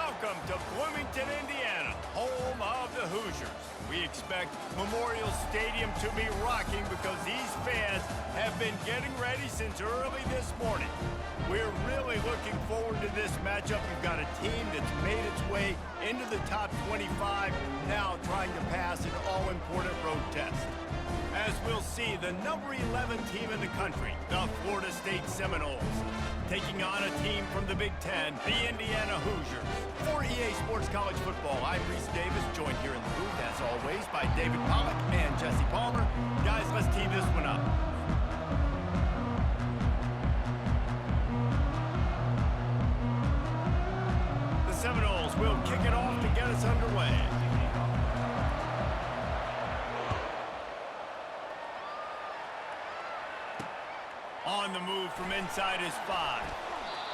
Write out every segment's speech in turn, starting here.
Welcome to Bloomington, Indiana, home of the Hoosiers. We expect Memorial Stadium to be rocking because these fans have been getting ready since early this morning. We're really looking forward to this matchup. We've got a team that's made its way into the top 25, now trying to pass an all-important road test. As we'll see, the number 11 team in the country, the Florida State Seminoles, taking on a team from the Big Ten, the Indiana Hoosiers. For EA Sports College Football, I'm Reese Davis, joined here in the booth, as always, by David Pollack and Jesse Palmer. Guys, let's tee this one up. The Seminoles will kick it off to get us underway. On the move from inside his 5.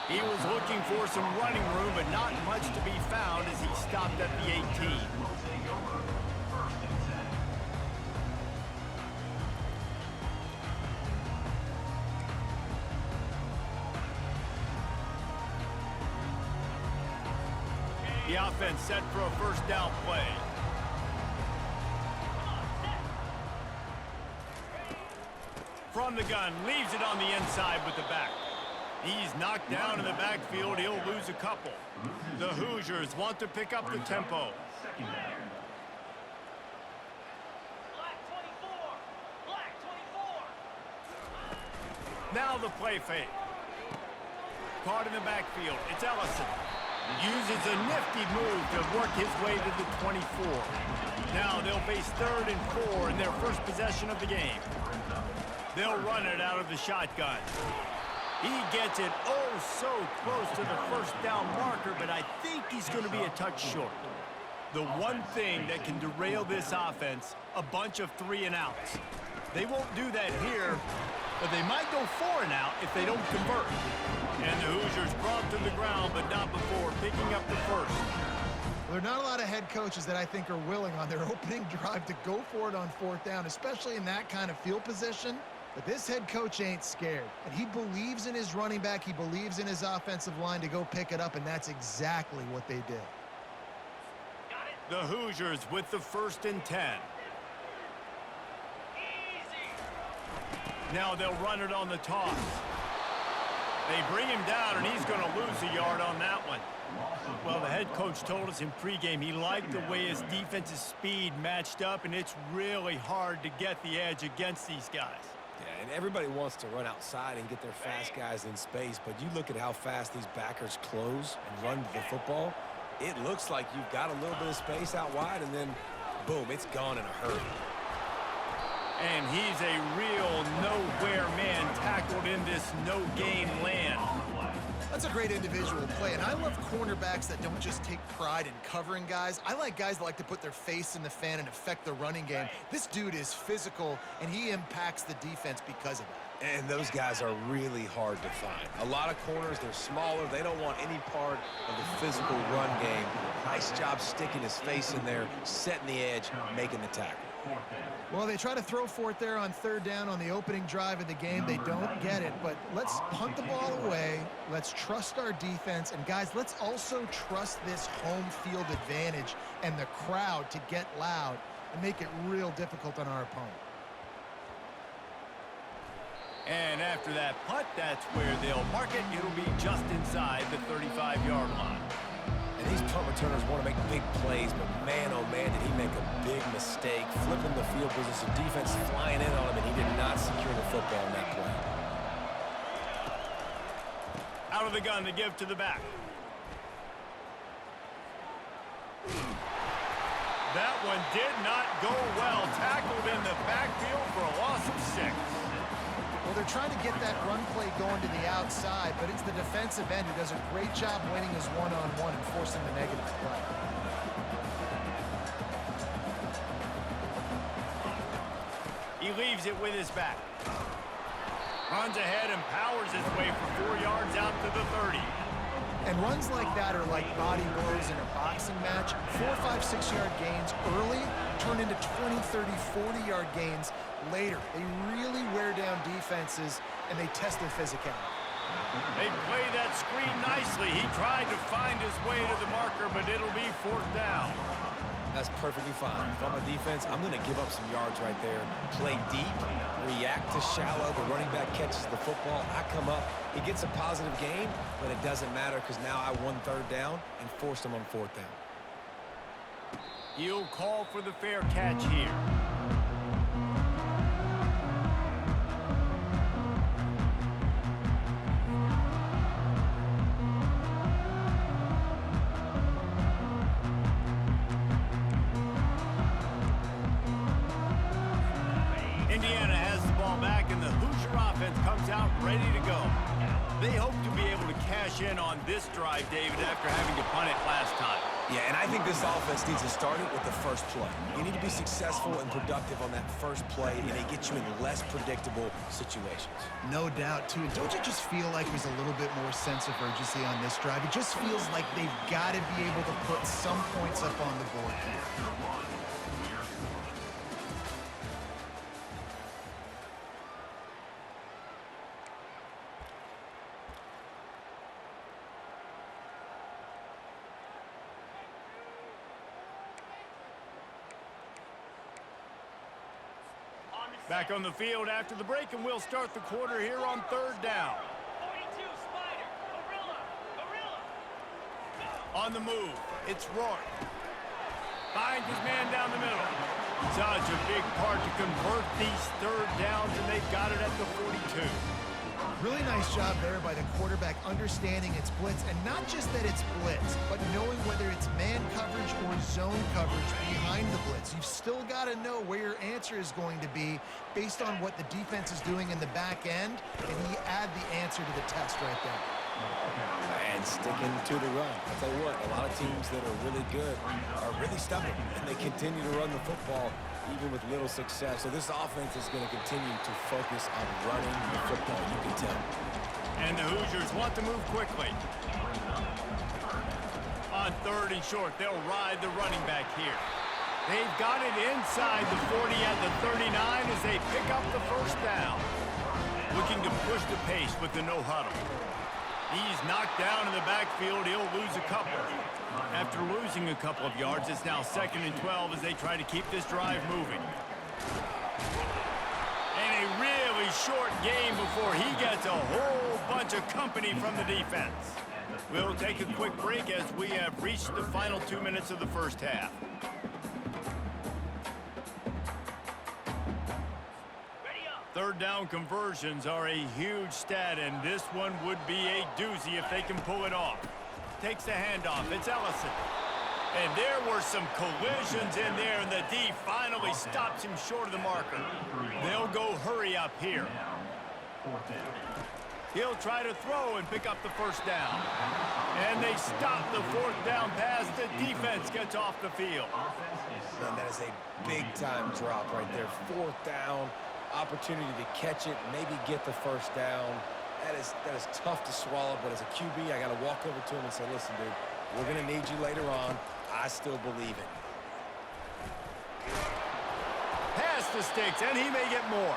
He was looking for some running room, but not much to be found as he stopped at the 18. The offense set for a first down play. From the gun, leaves it on the inside with the back. He's knocked down in the backfield. He'll lose a couple. The Hoosiers want to pick up the tempo. Now the play fake. Caught in the backfield. It's Ellison. Uses a nifty move to work his way to the 24. Now they'll face 3rd and 4 in their first possession of the game. They'll run it out of the shotgun. He gets it so close to the first down marker, but I think he's going to be a touch short. The one thing that can derail this offense, a bunch of 3 and outs. They won't do that here, but they might go 4 and out if they don't convert. And the Hoosiers brought to the ground, but not before picking up the first. There are not a lot of head coaches that I think are willing on their opening drive to go for it on 4th down, especially in that kind of field position. But this head coach ain't scared. And he believes in his running back. He believes in his offensive line to go pick it up, and that's exactly what they did. The Hoosiers with the 1st and 10. Now they'll run it on the toss. They bring him down, and he's going to lose a yard on that one. Well, the head coach told us in pregame he liked the way his defensive speed matched up, and it's really hard to get the edge against these guys. Yeah, and everybody wants to run outside and get their fast guys in space, but you look at how fast these backers close and run to the football, it looks like you've got a little bit of space out wide, and then, boom, it's gone in a hurry. And he's a real nowhere man tackled in this no-gain land. That's a great individual play, and I love cornerbacks that don't just take pride in covering guys. I like guys that like to put their face in the fan and affect the running game. This dude is physical, and he impacts the defense because of that. And those guys are really hard to find. A lot of corners, they're smaller. They don't want any part of the physical run game. Nice job sticking his face in there, setting the edge, making the tackle. Well, they try to throw for it there on 3rd down on the opening drive of the game. They don't get it, but let's punt the ball away. Let's trust our defense. And, guys, let's also trust this home field advantage and the crowd to get loud and make it real difficult on our opponent. And after that punt, that's where they'll mark it. It'll be just inside the 35-yard line. And these punt returners want to make big plays, but man, oh man, did he make a big mistake, flipping the field position, defense flying in on him, and he did not secure the football in that play. Out of the gun to give to the back. That one did not go well. Tackled in the backfield for a loss of 6. Well, they're trying to get that run play going to the outside, but it's the defensive end who does a great job winning his one-on-one and forcing the negative play. He leaves it with his back. Runs ahead and powers his way for 4 yards out to the 30. And runs like that are like body blows in a boxing match. 4, 5, 6-yard gains early turn into 20, 30, 40-yard gains later. They really wear down defenses, and they test their physicality. They play that screen nicely. Obviously, he tried to find his way to the marker, but it'll be 4th down. That's perfectly fine. If I'm a defense, I'm going to give up some yards right there. Play deep, react to shallow. The running back catches the football. I come up. He gets a positive gain, but it doesn't matter because now I won 3rd down and forced him on 4th down. He'll call for the fair catch here. Indiana has the ball back, and the Hoosier offense comes out ready to go. They hope to be able to cash in on this drive, David, after having to punt it last time. Yeah, and I think this offense needs to start it with the first play. You need to be successful and productive on that first play, and it gets you in less predictable situations. No doubt, too. And don't you just feel like there's a little bit more sense of urgency on this drive? It just feels like they've got to be able to put some points up on the board here. Back on the field after the break, and we'll start the quarter here on 3rd down. 42, Spider, Gorilla. On the move, it's Rourke. Finds his man down the middle. Such a big part to convert these 3rd downs, and they've got it at the 42. Really nice job there by the quarterback understanding it's blitz, and not just that it's blitz, but knowing whether it's man coverage or zone coverage behind the blitz. You've still got to know where your answer is going to be based on what the defense is doing in the back end, and he add the answer to the test right there. And sticking to the run. I'll tell you what, a lot of teams that are really good are really stubborn, and they continue to run the football even with little success. So this offense is going to continue to focus on running the football, you can tell. And the Hoosiers want to move quickly. On 3rd and short, they'll ride the running back here. They've got it inside the 40 at the 39 as they pick up the 1st down. Looking to push the pace with the no huddle. He's knocked down in the backfield. He'll lose a couple. After losing a couple of yards, it's now 2nd and 12 as they try to keep this drive moving. And a really short game before he gets a whole bunch of company from the defense. We'll take a quick break as we have reached the final 2 minutes of the 1st half. Third down conversions are a huge stat, and this one would be a doozy if they can pull it off. Takes the handoff. It's Ellison. And there were some collisions in there, and the D finally stops him short of the marker. They'll go hurry up here. He'll try to throw and pick up the 1st down. And they stop the 4th down pass. The defense gets off the field. And that is a big-time drop right there. 4th down. Opportunity to catch it, maybe get the 1st down. That is tough to swallow, but as a QB, I got to walk over to him and say, listen, dude, we're going to need you later on. I still believe it. Pass the sticks, and he may get more.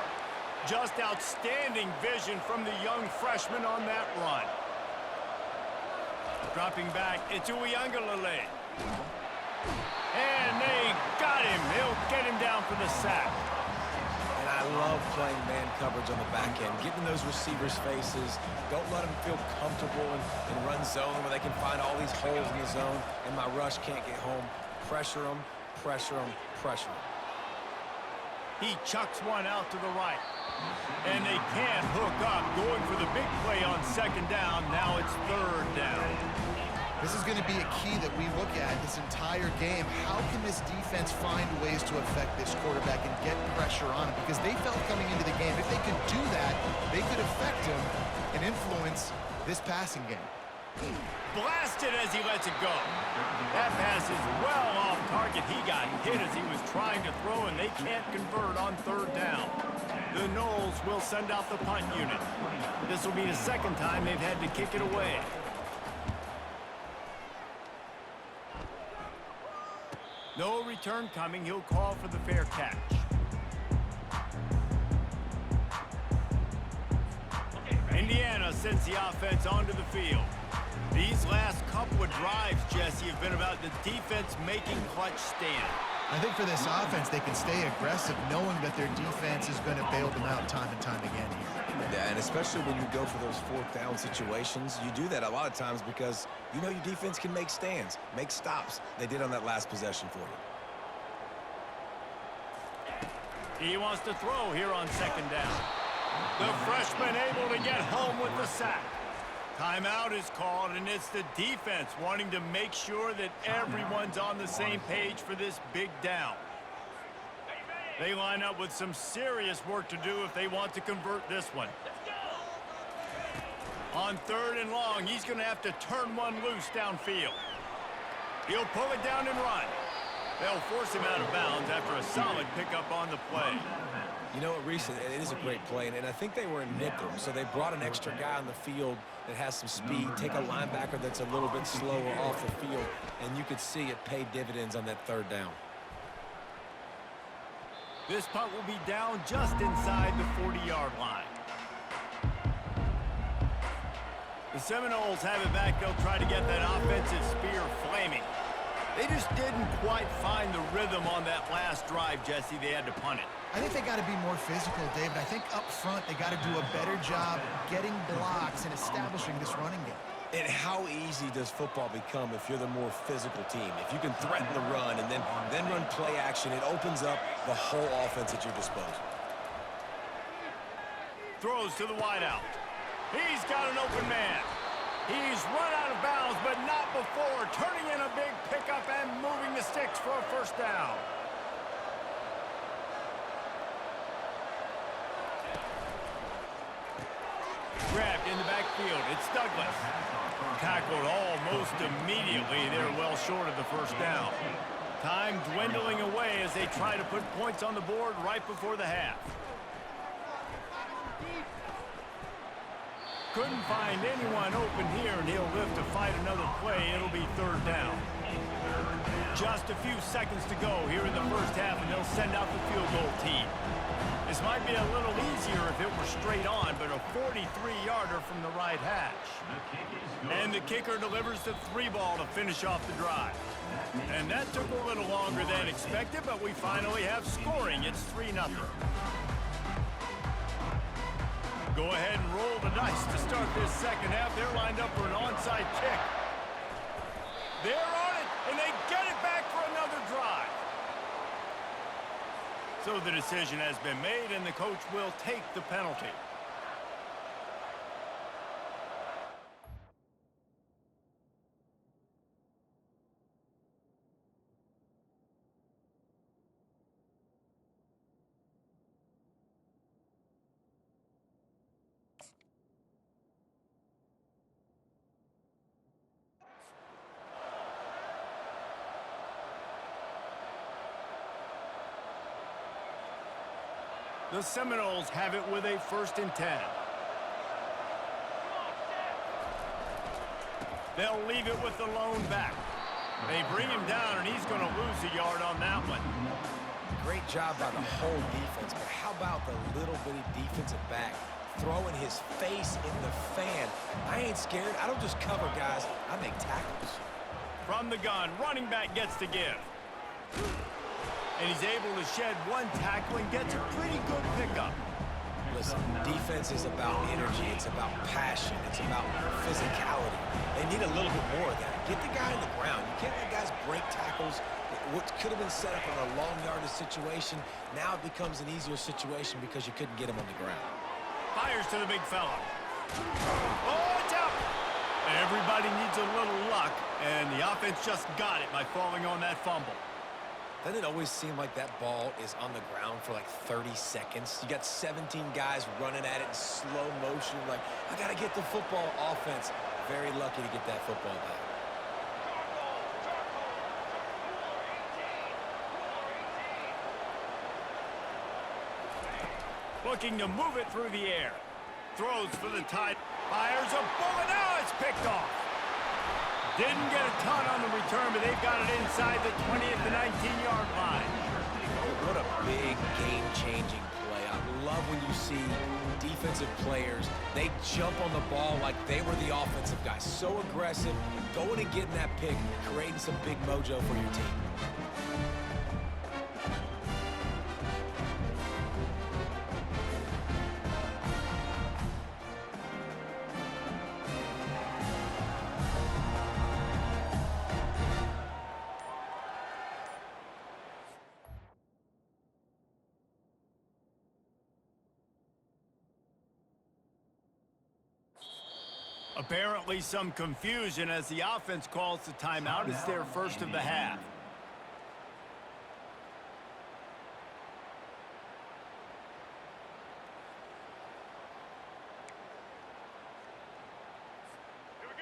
Just outstanding vision from the young freshman on that run. Dropping back, it's Uiagalelei. And they got him. He'll get him down for the sack. I love playing man coverage on the back end, getting those receivers' faces. Don't let them feel comfortable in run zone where they can find all these holes in the zone and my rush can't get home. Pressure them, pressure them, pressure them. He chucks one out to the right. And they can't hook up, going for the big play on 2nd down. Now it's 3rd down. This is going to be a key that we look at this entire game. How can this defense find ways to affect this quarterback and get pressure on him? Because they felt coming into the game, if they could do that, they could affect him and influence this passing game. Blasted as he lets it go. That pass is well off target. He got hit as he was trying to throw, and they can't convert on 3rd down. The Noles will send out the punt unit. This will be the 2nd time they've had to kick it away. No return coming. He'll call for the fair catch. Indiana sends the offense onto the field. These last couple of drives, Jesse, have been about the defense making clutch stand. I think for this offense, they can stay aggressive knowing that their defense is going to bail them out time and time again here. Yeah, and especially when you go for those fourth down situations, you do that a lot of times because you know your defense can make stands, make stops. They did on that last possession for you. He wants to throw here on second down. The freshman able to get home with the sack. Timeout is called, and it's the defense wanting to make sure that everyone's on the same page for this big down. They line up with some serious work to do if they want to convert this one. On third and long, he's going to have to turn one loose downfield. He'll pull it down and run. They'll force him out of bounds after a solid pickup on the play. You know what, Reese, it is a great play, and I think they were in nickel, so they brought an extra guy on the field that has some speed, take a linebacker that's a little bit slower off the field, and you could see it pay dividends on that third down. This punt will be down just inside the 40-yard line. The Seminoles have it back. They'll try to get that offensive spear flaming. They just didn't quite find the rhythm on that last drive, Jesse. They had to punt it. I think they got to be more physical, David. I think up front they got to do a better job getting blocks and establishing this running game. And how easy does football become if you're the more physical team? If you can threaten the run and then run play action, it opens up the whole offense at your disposal. Throws to the wideout. He's got an open man. He's run out of bounds, but not before turning in a big pickup and moving the sticks for a first down. Grabbed in the backfield. It's Douglas. Tackled almost immediately. They're well short of the first down. Time dwindling away as they try to put points on the board right before the half. Couldn't find anyone open here, and he'll live to fight another play. It'll be third down. Just a few seconds to go here in the first half, and they'll send out the field goal team. This might be a little easier if it were straight on, but a 43-yarder from the right hash. And the kicker delivers the 3-ball to finish off the drive. And that took a little longer than expected, but we finally have scoring. It's 3-0. Go ahead and roll the dice to start this second half. They're lined up for an onside kick. They're on it, and they get it back for another drive. So the decision has been made, and the coach will take the penalty. The Seminoles have it with a 1st and 10. They'll leave it with the lone back. They bring him down, and he's going to lose a yard on that one. Great job by the whole defense, but how about the little bitty defensive back throwing his face in the fan? I ain't scared. I don't just cover guys. I make tackles. From the gun, running back gets to give. And he's able to shed one tackle and gets a pretty good pickup. Listen, defense is about energy. It's about passion. It's about physicality. They need a little bit more of that. Get the guy on the ground. You can't let guys break tackles. What could have been set up in a long yardage situation, now it becomes an easier situation because you couldn't get him on the ground. Fires to the big fella. Oh, it's out! Everybody needs a little luck, and the offense just got it by falling on that fumble. Doesn't it always seem like that ball is on the ground for like 30 seconds? You got 17 guys running at it in slow motion, like, I got to get the football. Offense, very lucky to get that football back. Looking to move it through the air. Throws for the tight. Fires a bullet. Now it's picked off. Didn't get a ton on the return, but they've got it inside the 20 at the 19-yard line. What a big game-changing play. love when you see defensive players, they jump on the ball like they were the offensive guys. So aggressive, going and getting that pick, creating some big mojo for your team. Apparently some confusion as the offense calls the timeout. It's their first of the half.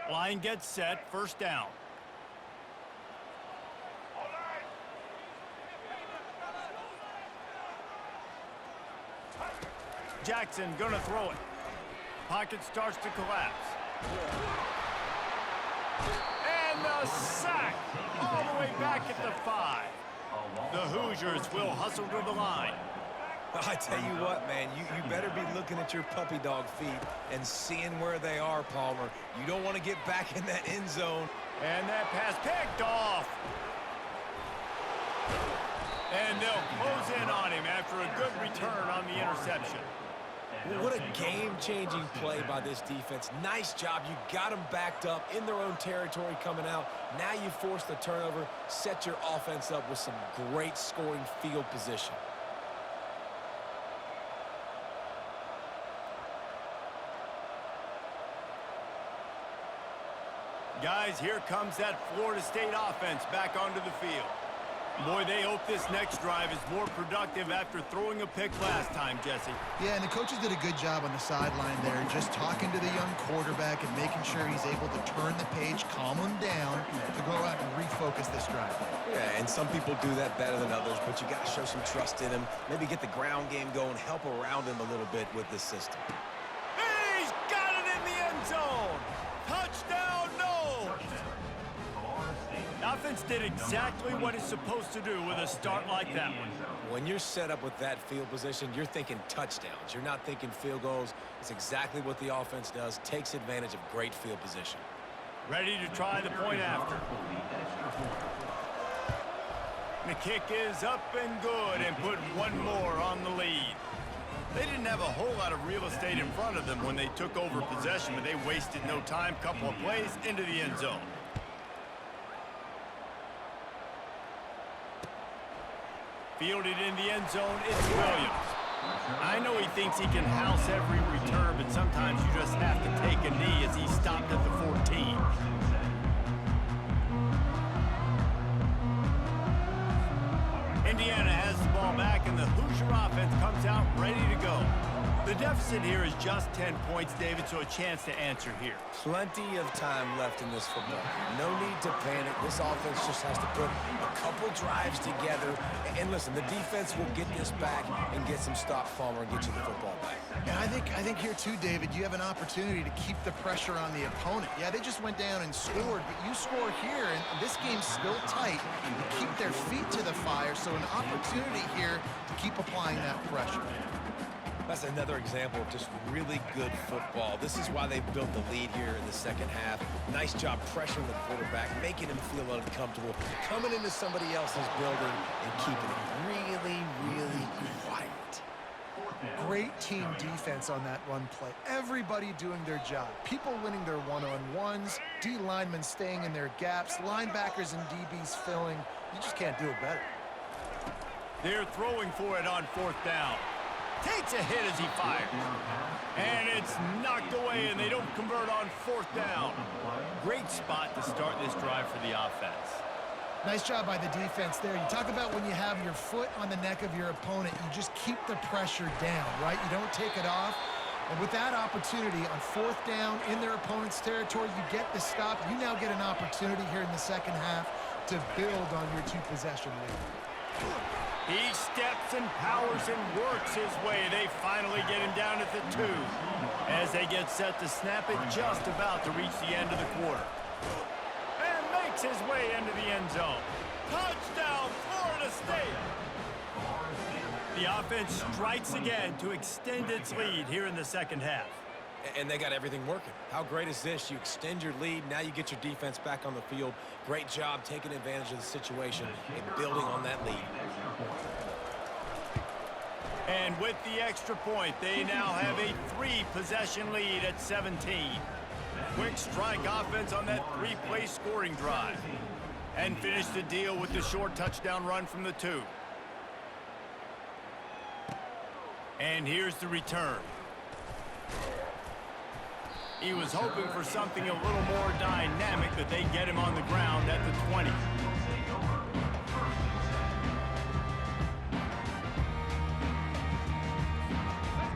Line gets set, first down. Jackson gonna throw it. Pocket starts to collapse. And the sack all the way back at the 5. The Hoosiers will hustle to the line. I tell you what, man, you better be looking at your puppy dog feet and seeing where they are, Palmer. You don't want to get back in that end zone. And that pass picked off. And they'll close in on him after a good return on the interception. What a game-changing play by this defense. Nice job. You got them backed up in their own territory coming out. Now you force the turnover, set your offense up with some great scoring field position. Guys, here comes that Florida State offense back onto the field. Boy, they hope this next drive is more productive after throwing a pick last time, Jesse. Yeah, and the coaches did a good job on the sideline there, just talking to the young quarterback and making sure he's able to turn the page, calm him down to go out and refocus this drive. Yeah, and some people do that better than others, but you got to show some trust in him. Maybe get the ground game going, help around him a little bit with this system. He's got it in the end zone. Touchdown, no. Offense did exactly what it's supposed to do with a start like that one. When you're set up with that field position, you're thinking touchdowns. You're not thinking field goals. It's exactly what the offense does, takes advantage of great field position. Ready to try the point after. The kick is up and good and put one more on the lead. They didn't have a whole lot of real estate in front of them when they took over possession, but they wasted no time. Couple of plays into the end zone. Fielded in the end zone, it's Williams. I know he thinks he can house every return, but sometimes you just have to take a knee as he stopped at the 14. Indiana has the ball back, and the Hoosier offense comes out ready to go. The deficit here is just 10 points, David, so a chance to answer here. Plenty of time left in this football. No need to panic. This offense just has to put a couple drives together. And listen, the defense will get this back and get some stops, Palmer, and get you the football back. And I think here too, David, you have an opportunity to keep the pressure on the opponent. Yeah, they just went down and scored, but you score here, and this game's still tight. You keep their feet to the fire, so an opportunity here to keep applying that pressure. That's another example of just really good football. This is why they've built the lead here in the second half. Nice job pressuring the quarterback, making him feel uncomfortable, coming into somebody else's building and keeping it really, really quiet. Great team defense on that run play. Everybody doing their job. People winning their one-on-ones, D linemen staying in their gaps, linebackers and DBs filling. You just can't do it better. They're throwing for it on fourth down. Takes a hit as he fires. And it's knocked away, and they don't convert on fourth down. Great spot to start this drive for the offense. Nice job by the defense there. You talk about when you have your foot on the neck of your opponent, you just keep the pressure down, right? You don't take it off. And with that opportunity on fourth down in their opponent's territory, you get the stop. You now get an opportunity here in the second half to build on your two-possession lead. He steps and powers and works his way. They finally get him down at the 2 as they get set to snap it just about to reach the end of the quarter. And makes his way into the end zone. Touchdown, Florida State! The offense strikes again to extend its lead here in the second half. And they got everything working. How great is this? You extend your lead. Now you get your defense back on the field. Great job taking advantage of the situation and building on that lead. And with the extra point, they now have a 3-possession lead at 17. Quick strike offense on that 3-play scoring drive. And finish the deal with the short touchdown run from the 2. And here's the return. He was hoping for something a little more dynamic, but they get him on the ground at the 20.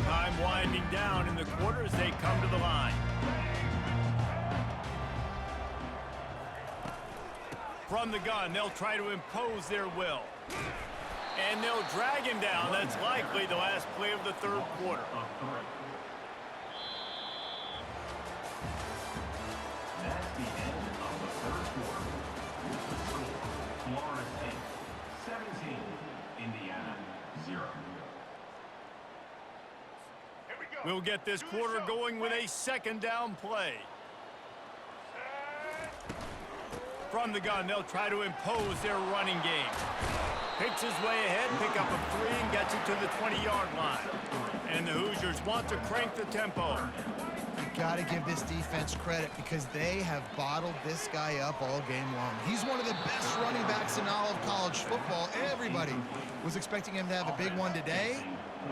Time winding down in the quarter as they come to the line. From the gun, they'll try to impose their will. And they'll drag him down. That's likely the last play of the third quarter. That's the end of the third quarter. Florida State 17, Indiana 0. We'll get this quarter going with a second down play. From the gun, they'll try to impose their running game. Picks his way ahead, pick up a 3, and gets it to the 20-yard line. And the Hoosiers want to crank the tempo. You've got to give this defense credit because they have bottled this guy up all game long. He's one of the best running backs in all of college football. Everybody was expecting him to have a big one today.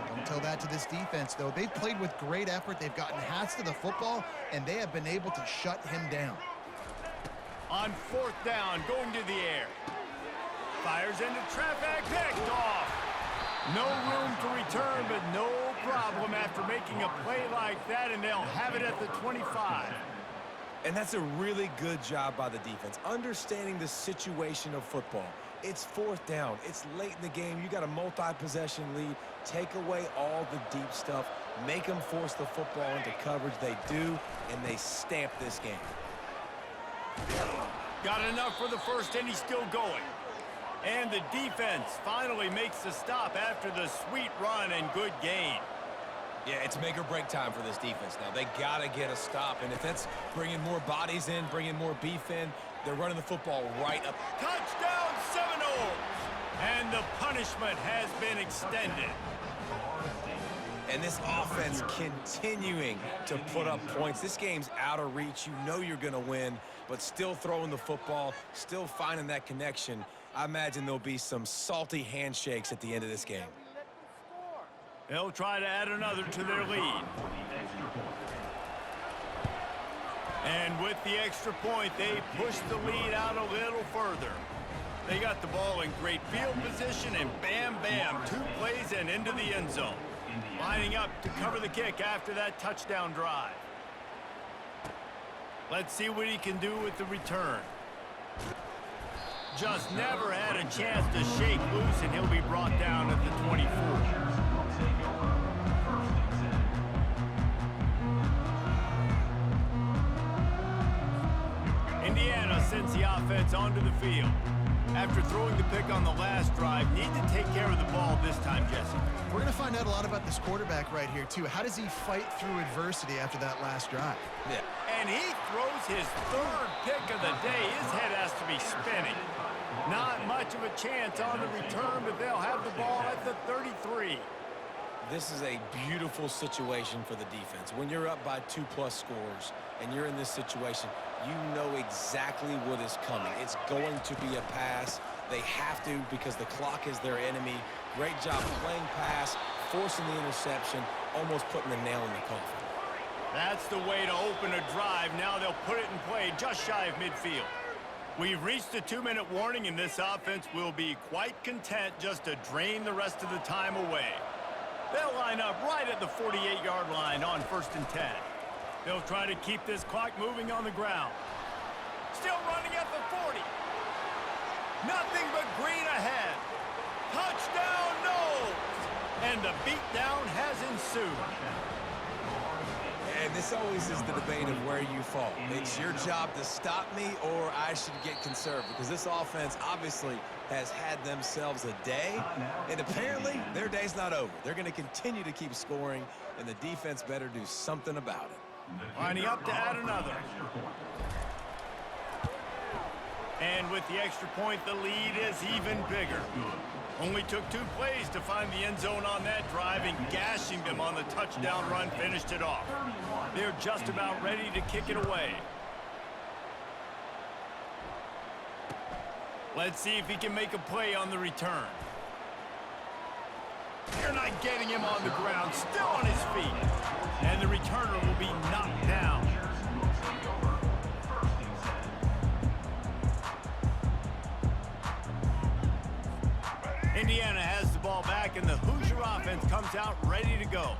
Don't tell that to this defense, though. They've played with great effort. They've gotten hats to the football, and they have been able to shut him down. On 4th down, going to the air. Fires into traffic, picked off. No room to return, but no problem after making a play like that, and they'll have it at the 25. And that's a really good job by the defense, understanding the situation of football. It's 4th down. It's late in the game. You got a multi-possession lead. Take away all the deep stuff. Make them force the football into coverage. They do, and they stamp this game. Got enough for the first, and he's still going. And the defense finally makes the stop after the sweet run and good gain. Yeah, it's make or break time for this defense now. They got to get a stop, and if that's bringing more bodies in, bringing more beef in, they're running the football right up. Touchdown, Seminoles! And the punishment has been extended. And this offense continuing to put up points. This game's out of reach. You know you're going to win, but still throwing the football, still finding that connection. I imagine there'll be some salty handshakes at the end of this game. They'll try to add another to their lead. And with the extra point, they push the lead out a little further. They got the ball in great field position, and bam, bam, 2 plays and into the end zone. Lining up to cover the kick after that touchdown drive. Let's see what he can do with the return. Just never had a chance to shake loose, and he'll be brought down at the 24. Indiana sends the offense onto the field. After throwing the pick on the last drive, need to take care of the ball this time, Jesse. We're going to find out a lot about this quarterback right here, too. How does he fight through adversity after that last drive? Yeah. And he throws his 3rd pick of the day. His head has to be spinning. Not much of a chance on the return, but they'll have the ball at the 33. This is a beautiful situation for the defense. When you're up by 2+ scores and you're in this situation, you know exactly what is coming. It's going to be a pass. They have to because the clock is their enemy. Great job playing pass, forcing the interception, almost putting the nail in the coffin. That's the way to open a drive. Now they'll put it in play just shy of midfield. We've reached the 2-minute warning, and this offense will be quite content just to drain the rest of the time away. They'll line up right at the 48-yard line on 1st and 10. They'll try to keep this clock moving on the ground. Still running at the 40. Nothing but green ahead. Touchdown, Noles! And the beatdown has ensued. And this always is the debate of where you fall. It's your job to stop me or I should get conservative because this offense obviously has had themselves a day, and apparently their day's not over. They're going to continue to keep scoring, and the defense better do something about it. Lining up to add another. And with the extra point, the lead is even bigger. Only took 2 plays to find the end zone on that drive, and gashing them on the touchdown run finished it off. They're just about ready to kick it away. Let's see if he can make a play on the return. They're not getting him on the ground, still on his feet. And the returner will be knocked down. Indiana has the ball back, and the Hoosier offense comes out ready to go.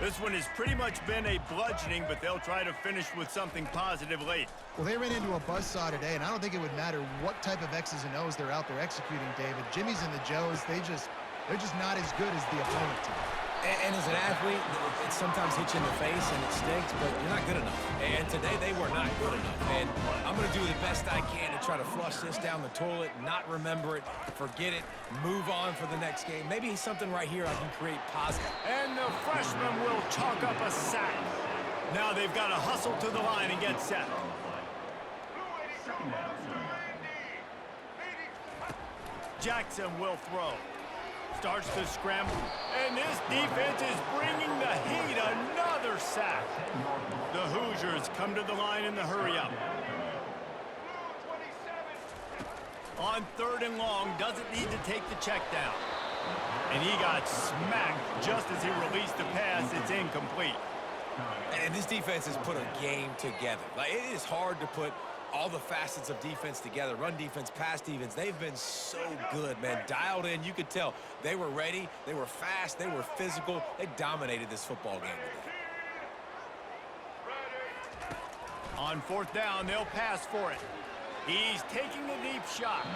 This one has pretty much been a bludgeoning, but they'll try to finish with something positive late. Well, they ran into a buzzsaw today, and I don't think it would matter what type of X's and O's they're out there executing, David. Jimmy's and the Joes, they're just not as good as the opponent team. And as an athlete, it sometimes hits you in the face and it stinks, but you're not good enough. And today they were not good enough. And I'm going to do the best I can to try to flush this down the toilet, not remember it, forget it, move on for the next game. Maybe something right here I can create positive. And the freshman will chalk up a sack. Now they've got to hustle to the line and get set. Jackson will throw. Starts to scramble, and this defense is bringing the heat. Another sack. The Hoosiers come to the line in the hurry-up. On 3rd and long, doesn't need to take the check down. And he got smacked just as he released the pass. It's incomplete. And this defense has put a game together. Like, it is hard to put all the facets of defense together. Run defense, pass defense. They've been so good, man. Dialed in. You could tell they were ready. They were fast. They were physical. They dominated this football game today. On 4th down, they'll pass for it. He's taking the deep shot.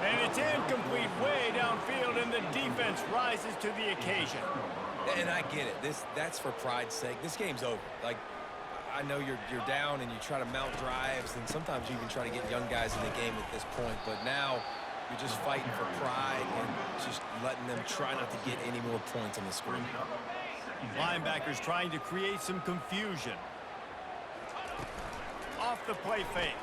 And it's incomplete way downfield, and the defense rises to the occasion. And I get it. That's for pride's sake. This game's over. Like, I know you're down and you try to mount drives, and sometimes you even try to get young guys in the game at this point, but now you're just fighting for pride and just letting them try not to get any more points on the screen. Linebackers trying to create some confusion. Off the play fake.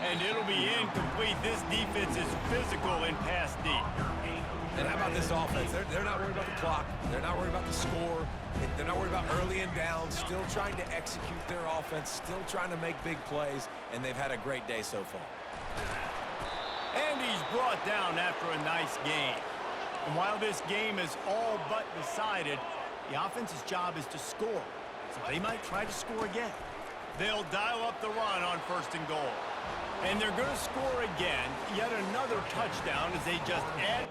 And it'll be incomplete. This defense is physical in pass deep. And how about this offense? They're not worried about the clock. They're not worried about the score. They're not worried about early and down. Still trying to execute their offense. Still trying to make big plays. And they've had a great day so far. And he's brought down after a nice gain. And while this game is all but decided, the offense's job is to score. So they might try to score again. They'll dial up the run on 1st and goal. And they're going to score again. Yet another touchdown as they just add